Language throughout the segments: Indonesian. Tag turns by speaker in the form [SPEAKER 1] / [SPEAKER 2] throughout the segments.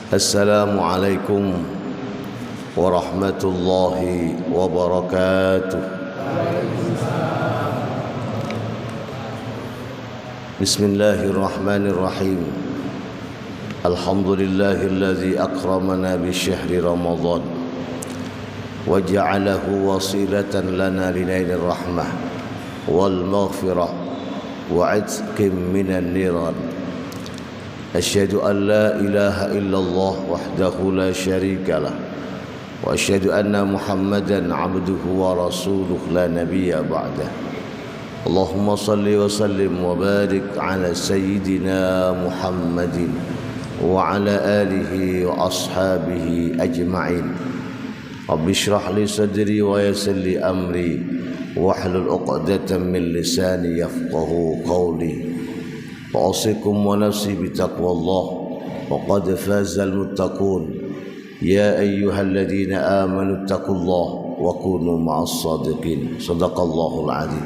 [SPEAKER 1] Assalamualaikum warahmatullahi wabarakatuh. Bismillahirrahmanirrahim. Alhamdulillahilladzi akramana bi syahri Ramadan wa ja'alahu wasilatan lana linailir rahmah wal maghfirah wa 'itqin minan niran. Asyhadu an la ilaha illallah wahdahu la syarika lah wa asyhadu anna Muhammadan 'abduhu wa rasuluhu la nabiyya ba'dah. Allahumma salli wa sallim wa barik ala sayyidina Muhammadin wa ala alihi wa ashabihi ajma'in. Rabbi shrah li sadri wa yassir li amri wahlul 'uqdatam min lisani yafqahu qawli. Fa'usikum wa nafsi bitaqwallah wa qad fazal muttaqun. Ya ayyuhalladzina amanu taqullaha wa kunu ma'as sadiqin. Shadaqallahul azim.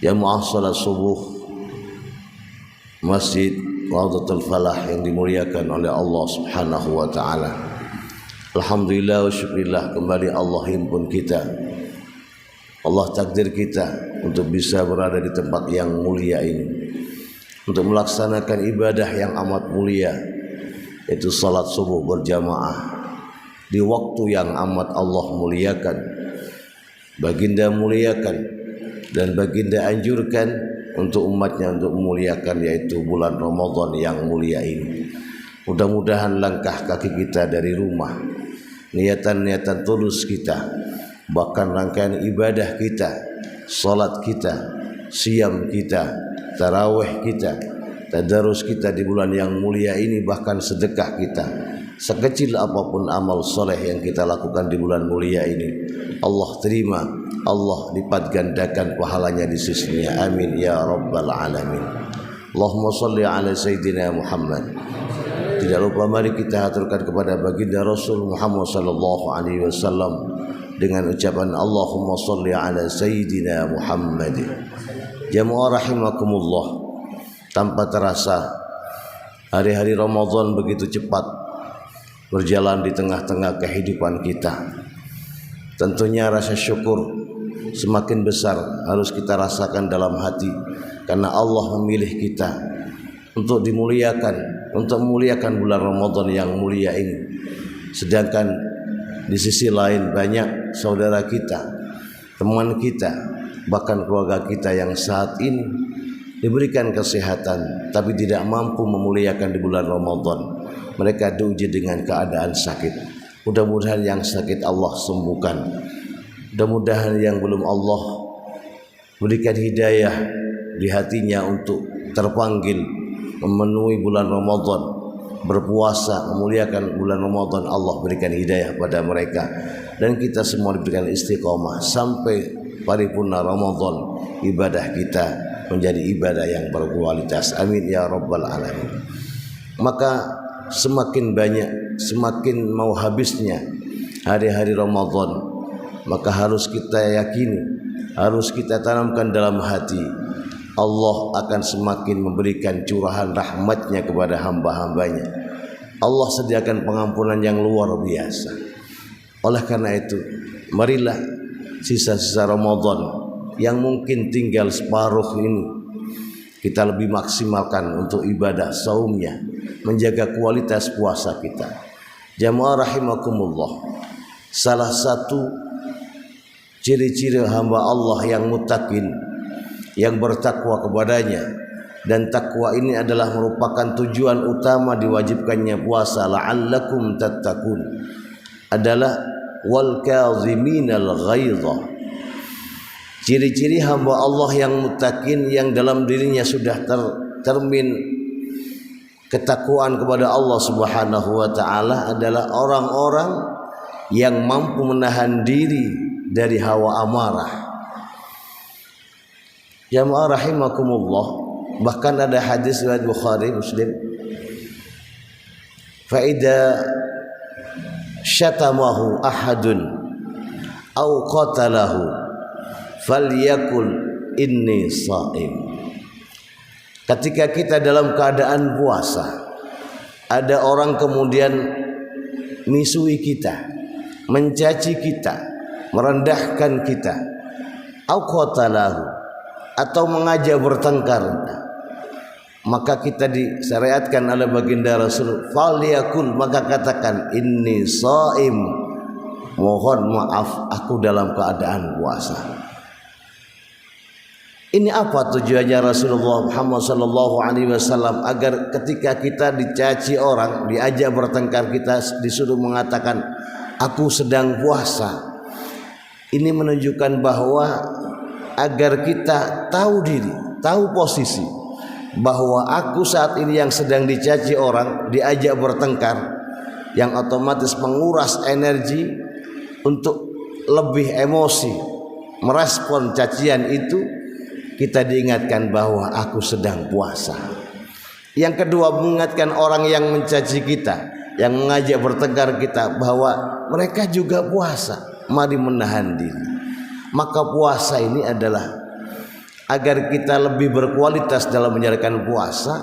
[SPEAKER 1] Ya mu'assalat subuh Masjid Raudhatul Falah yang dimuliakan oleh Allah Subhanahu wa taala. Alhamdulillah wa syukurillah, kembali Allah himpun kita. Allah takdir kita untuk bisa berada di tempat yang mulia ini, untuk melaksanakan ibadah yang amat mulia, yaitu salat subuh berjamaah di waktu yang amat Allah muliakan. Baginda muliakan dan baginda anjurkan untuk umatnya untuk memuliakan, yaitu bulan Ramadan yang mulia ini. Mudah-mudahan langkah kaki kita dari rumah, niatan-niatan tulus kita, bahkan rangkaian ibadah kita, salat kita, siam kita, tarawih kita, tadarus kita di bulan yang mulia ini, bahkan sedekah kita, sekecil apapun amal soleh yang kita lakukan di bulan mulia ini, Allah terima, Allah lipat gandakan pahalanya di sisinya. Amin ya rabbal alamin. Allahumma salli ala sayyidina Muhammad. Tidak lupa mari kita haturkan kepada baginda Rasul Muhammad sallallahu alaihi wasallam dengan ucapan Allahumma salli ala sayyidina Muhammad. Jamaah rahimakumullah, tanpa terasa hari-hari Ramadan begitu cepat berjalan di tengah-tengah kehidupan kita. Tentunya rasa syukur semakin besar harus kita rasakan dalam hati, karena Allah memilih kita untuk dimuliakan, untuk memuliakan bulan Ramadan yang mulia ini. Sedangkan di sisi lain banyak saudara kita, teman kita, bahkan keluarga kita yang saat ini diberikan kesehatan tapi tidak mampu memuliakan di bulan Ramadan. Mereka diuji dengan keadaan sakit. Mudah-mudahan yang sakit Allah sembuhkan. Mudah-mudahan yang belum Allah berikan hidayah di hatinya untuk terpanggil memenuhi bulan Ramadan, berpuasa, memuliakan bulan Ramadan, Allah berikan hidayah pada mereka. Dan kita semua diberikan istiqomah sampai paripurna Ramadan, ibadah kita menjadi ibadah yang berkualitas. Amin ya rabbal alamin. Maka semakin banyak, semakin mau habisnya hari-hari Ramadan, maka harus kita yakini, harus kita tanamkan dalam hati, Allah akan semakin memberikan curahan rahmatnya kepada hamba-hambanya. Allah sediakan pengampunan yang luar biasa. Oleh karena itu, marilah sisa-sisa Ramadan yang mungkin tinggal separuh ini kita lebih maksimalkan untuk ibadah saumnya, menjaga kualitas puasa kita. Jamaah rahimakumullah, salah satu ciri-ciri hamba Allah yang muttaqin, yang bertakwa kepadanya, dan takwa ini adalah merupakan tujuan utama diwajibkannya puasa, la'allakum tattaqun, adalah wal kaziminal ghaidha. Ciri-ciri hamba Allah yang muttaqin, yang dalam dirinya sudah tercermin ketakwaan kepada Allah Subhanahu wa taala, adalah orang-orang yang mampu menahan diri dari hawa amarah. Jamaah rahimakumullah, bahkan ada hadis riwayat Bukhari Muslim, fa idza syatamahu ahadun aw qatalahu falyakul inni shaim. Ketika kita dalam keadaan puasa, ada orang kemudian misui kita, mencaci kita, merendahkan kita, au qatalahu, atau mengajak bertengkar, maka kita disyariatkan oleh baginda Rasul, falyakul, maka katakan inni shaim, mohon maaf aku dalam keadaan puasa. Ini apa tujuannya Rasulullah Muhammad sallallahu alaihi wasallam? Agar ketika kita dicaci orang, diajak bertengkar, kita disuruh mengatakan aku sedang puasa. Ini menunjukkan bahwa agar kita tahu diri, tahu posisi, bahwa aku saat ini yang sedang dicaci orang, diajak bertengkar, yang otomatis menguras energi untuk lebih emosi merespon cacian itu. Kita diingatkan bahwa aku sedang puasa. Yang kedua, mengingatkan orang yang mencaci kita, yang mengajak bertengkar kita, bahwa mereka juga puasa. Mari menahan diri. Maka puasa ini adalah agar kita lebih berkualitas dalam menjalankan puasa,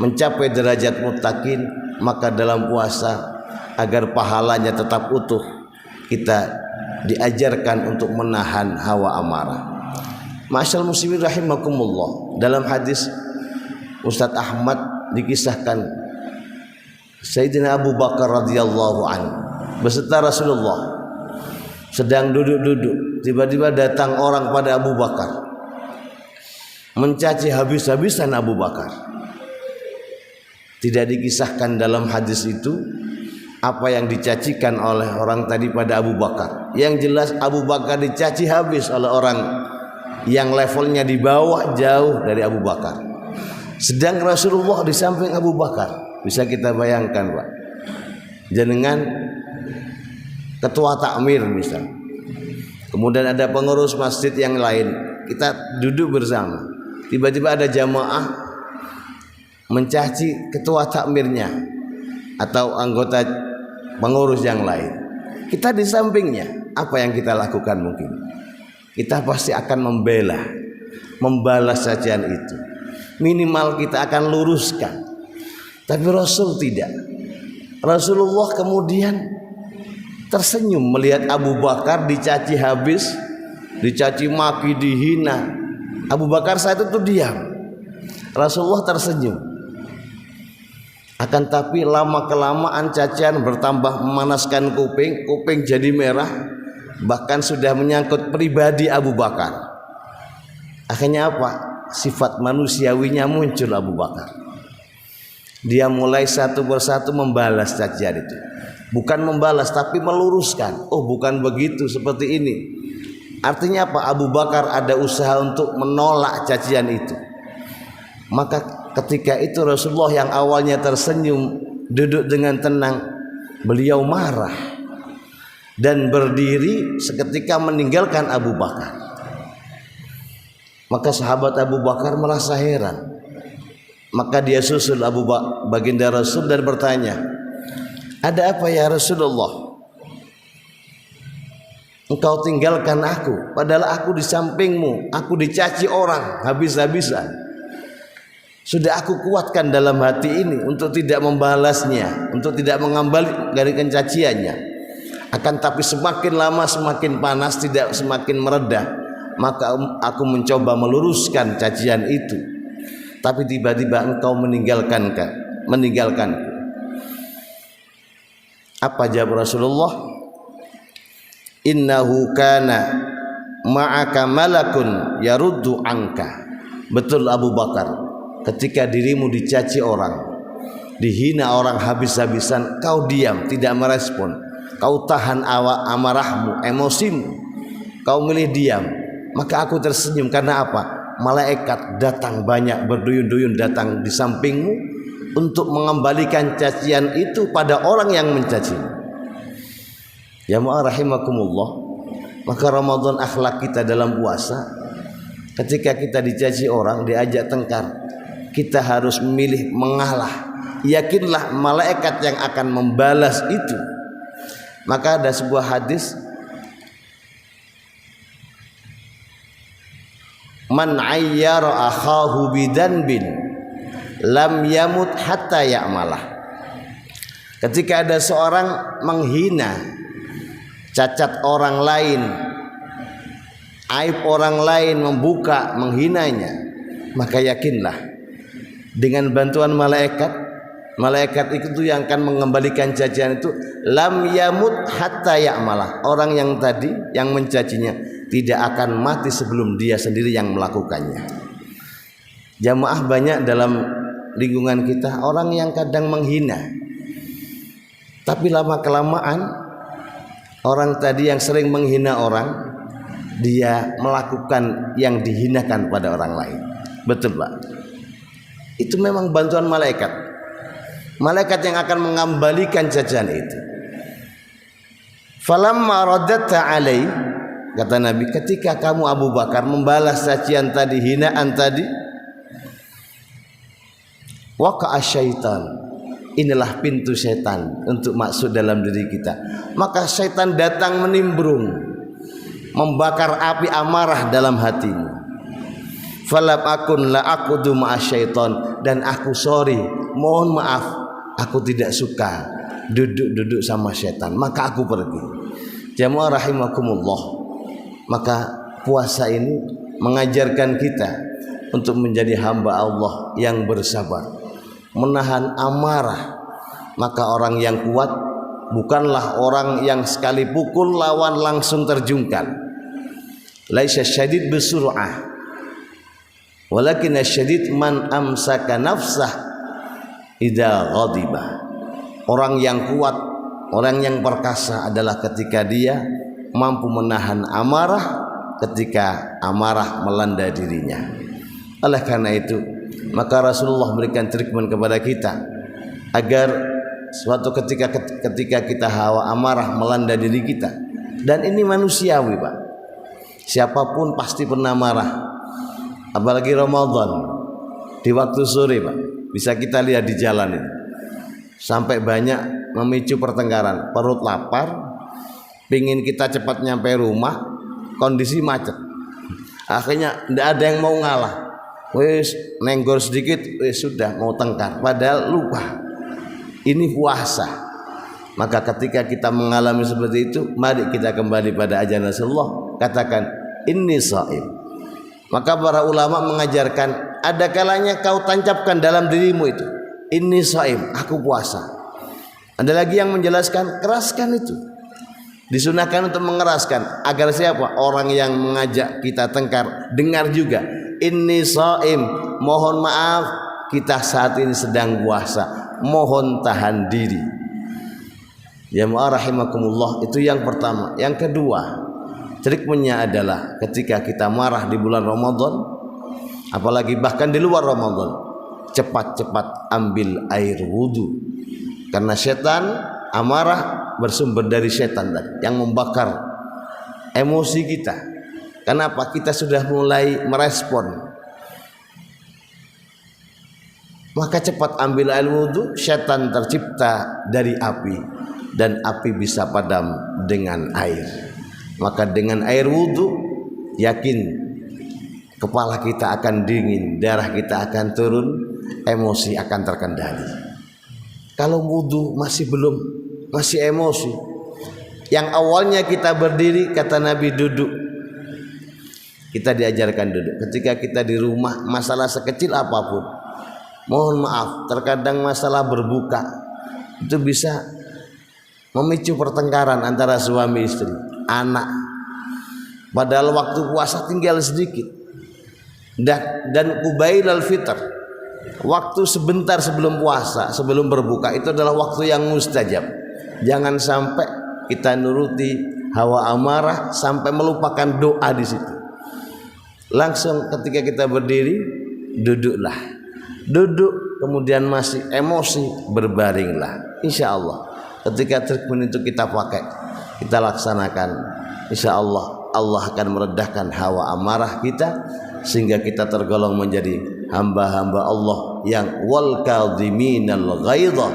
[SPEAKER 1] mencapai derajat muttaqin. Maka dalam puasa, agar pahalanya tetap utuh, kita diajarkan untuk menahan hawa amarah. Ma'asyal muslimin rahimakumullah, dalam hadis Ustadz Ahmad dikisahkan Sayyidina Abu Bakar radhiyallahu anhu beserta Rasulullah sedang duduk-duduk, tiba-tiba datang orang pada Abu Bakar, mencaci habis-habisan Abu Bakar. Tidak dikisahkan dalam hadis itu apa yang dicacikan oleh orang tadi pada Abu Bakar. Yang jelas Abu Bakar dicaci habis oleh orang yang levelnya di bawah jauh dari Abu Bakar. Sedang Rasulullah di samping Abu Bakar. Bisa kita bayangkan, Pak. Jenengan ketua takmir misal. Kemudian ada pengurus masjid yang lain. Kita duduk bersama. Tiba-tiba ada jamaah mencaci ketua takmirnya atau anggota pengurus yang lain. Kita di sampingnya. Apa yang kita lakukan mungkin? Kita pasti akan membela, membalas cacian itu. Minimal kita akan luruskan. Tapi Rasul tidak. Rasulullah kemudian tersenyum melihat Abu Bakar dicaci habis, dicaci maki, dihina. Abu Bakar saat itu diam. Rasulullah tersenyum. Akan tapi lama kelamaan cacian bertambah memanaskan kuping, kuping jadi merah. Bahkan sudah menyangkut pribadi Abu Bakar. Akhirnya apa? Sifat manusiawinya muncul Abu Bakar. Dia mulai satu persatu membalas cacian itu. Bukan membalas tapi meluruskan. Oh, bukan begitu, seperti ini. Artinya apa? Abu Bakar ada usaha untuk menolak cacian itu. Maka ketika itu Rasulullah yang awalnya tersenyum, duduk dengan tenang, beliau marah dan berdiri seketika meninggalkan Abu Bakar. Maka sahabat Abu Bakar merasa heran. Maka dia susul baginda Rasul dan bertanya, ada apa ya Rasulullah? Engkau tinggalkan aku, padahal aku di sampingmu, aku dicaci orang habis-habisan. Sudah aku kuatkan dalam hati ini untuk tidak membalasnya, untuk tidak mengembalikan caciannya. Akan tapi semakin lama semakin panas, tidak semakin meredah. Maka aku mencoba meluruskan cacian itu. Tapi tiba-tiba engkau meninggalkanku. Apa jawab Rasulullah? Innahu kana ma'aka malakun yaruddu anka. Betul Abu Bakar, ketika dirimu dicaci orang, dihina orang habis-habisan, kau diam, tidak merespon. Kau tahan amarahmu, emosimu, kau milih diam. Maka aku tersenyum karena apa? Malaikat datang banyak berduyun-duyun datang di sampingmu untuk mengembalikan cacian itu pada orang yang mencaci. Ya rahimakumullah. Maka Ramadan akhlak kita dalam puasa, ketika kita dicaci orang, diajak tengkar, kita harus memilih mengalah. Yakinlah malaikat yang akan membalas itu. Maka ada sebuah hadis, man ayyara akhahu bidanbin lam yamut hatta ya'malah. Ketika ada seorang menghina, cacat orang lain, aib orang lain, membuka, menghinanya, maka yakinlah dengan bantuan malaikat itu yang akan mengembalikan cacian itu, lam yamut hatta ya'malah. Orang yang tadi yang mencacinya tidak akan mati sebelum dia sendiri yang melakukannya. Jamaah, banyak dalam lingkungan kita orang yang kadang menghina, tapi lama kelamaan orang tadi yang sering menghina orang, dia melakukan yang dihinakan pada orang lain. Betul Pak? Itu memang bantuan malaikat yang akan mengembalikan cacian itu. Falamma raddatta alai, kata Nabi, ketika kamu Abu Bakar membalas cacian tadi, hinaan tadi, waqa'a syaitan, inilah pintu setan untuk masuk dalam diri kita. Maka setan datang menimbrung, membakar api amarah dalam hatimu. Falam akun la aqudu ma'asyaiton, dan aku mohon maaf, aku tidak suka duduk sama setan, maka aku pergi. Jamaah rahimakumullah, maka puasa ini mengajarkan kita untuk menjadi hamba Allah yang bersabar, menahan amarah. Maka orang yang kuat bukanlah orang yang sekali pukul lawan langsung terjungkal. Laisa syadid bisur'ah, walakin asyadid man amsaka nafsah idza ghadiba. Orang yang kuat, orang yang perkasa adalah ketika dia mampu menahan amarah ketika amarah melanda dirinya. Oleh karena itu, maka Rasulullah memberikan treatment kepada kita agar suatu ketika kita hawa amarah melanda diri kita, dan ini manusiawi Pak, siapapun pasti pernah marah, apalagi Ramadan di waktu sore Pak, bisa kita lihat di jalan ini sampai banyak memicu pertengkaran. Perut lapar, pingin kita cepat nyampe rumah, kondisi macet, akhirnya tidak ada yang mau ngalah, wis nenggor sedikit, wis sudah mau tengkar, padahal lupa ini puasa. Maka ketika kita mengalami seperti itu, mari kita kembali pada ajaran Rasulullah, katakan inni shaim. Maka para ulama mengajarkan, ada kalanya kau tancapkan dalam dirimu itu, inni shaim, aku puasa. Ada lagi yang menjelaskan, keraskan itu, disunahkan untuk mengeraskan agar siapa? Orang yang mengajak kita tengkar dengar juga, inni shaim, mohon maaf kita saat ini sedang puasa, mohon tahan diri. Ya rahimakumullah, itu yang pertama. Yang kedua, triknya adalah ketika kita marah di bulan Ramadan, apalagi bahkan di luar Ramadan, cepat-cepat ambil air wudu, karena setan amarah bersumber dari setan yang membakar emosi kita. Kenapa? Kita sudah mulai merespon, maka cepat ambil air wudu. Setan tercipta dari api, dan api bisa padam dengan air. Maka dengan air wudu, yakin kepala kita akan dingin, darah kita akan turun, emosi akan terkendali. Kalau wudu masih emosi, yang awalnya kita berdiri, kata Nabi duduk, kita diajarkan duduk. Ketika kita di rumah, masalah sekecil apapun, mohon maaf, terkadang masalah berbuka itu bisa memicu pertengkaran antara suami istri, anak, padahal waktu puasa tinggal sedikit. Dan qubailal fitr, waktu sebentar sebelum puasa, sebelum berbuka, itu adalah waktu yang mustajab. Jangan sampai kita nuruti hawa amarah sampai melupakan doa di situ. Langsung ketika kita berdiri, duduklah. Duduk kemudian masih emosi, berbaringlah. Insya Allah ketika treatment itu kita pakai, kita laksanakan, insya Allah Allah akan meredahkan hawa amarah kita, sehingga kita tergolong menjadi hamba-hamba Allah yang wal kadhiminal ghaidha,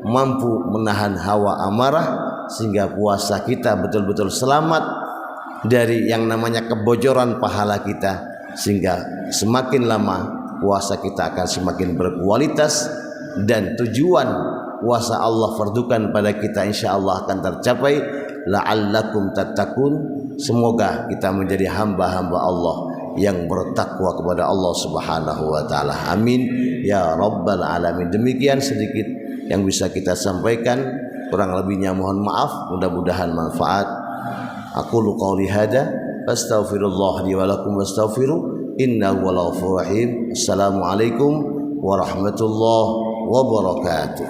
[SPEAKER 1] mampu menahan hawa amarah, sehingga puasa kita betul-betul selamat dari yang namanya kebocoran pahala kita, sehingga semakin lama puasa kita akan semakin berkualitas, dan tujuan puasa Allah fardukan pada kita insyaallah akan tercapai. La'allakum tattaqun, semoga kita menjadi hamba-hamba Allah yang bertakwa kepada Allah Subhanahu wa taala. Amin ya rabbal alamin. Demikian sedikit yang bisa kita sampaikan, kurang lebihnya mohon maaf, mudah-mudahan manfaat. Aqulu qouli hadza astaghfirullah li wa lakum wastaghfiru innahu wal ghafurur rahim. Assalamualaikum warahmatullahi wabarakatuh.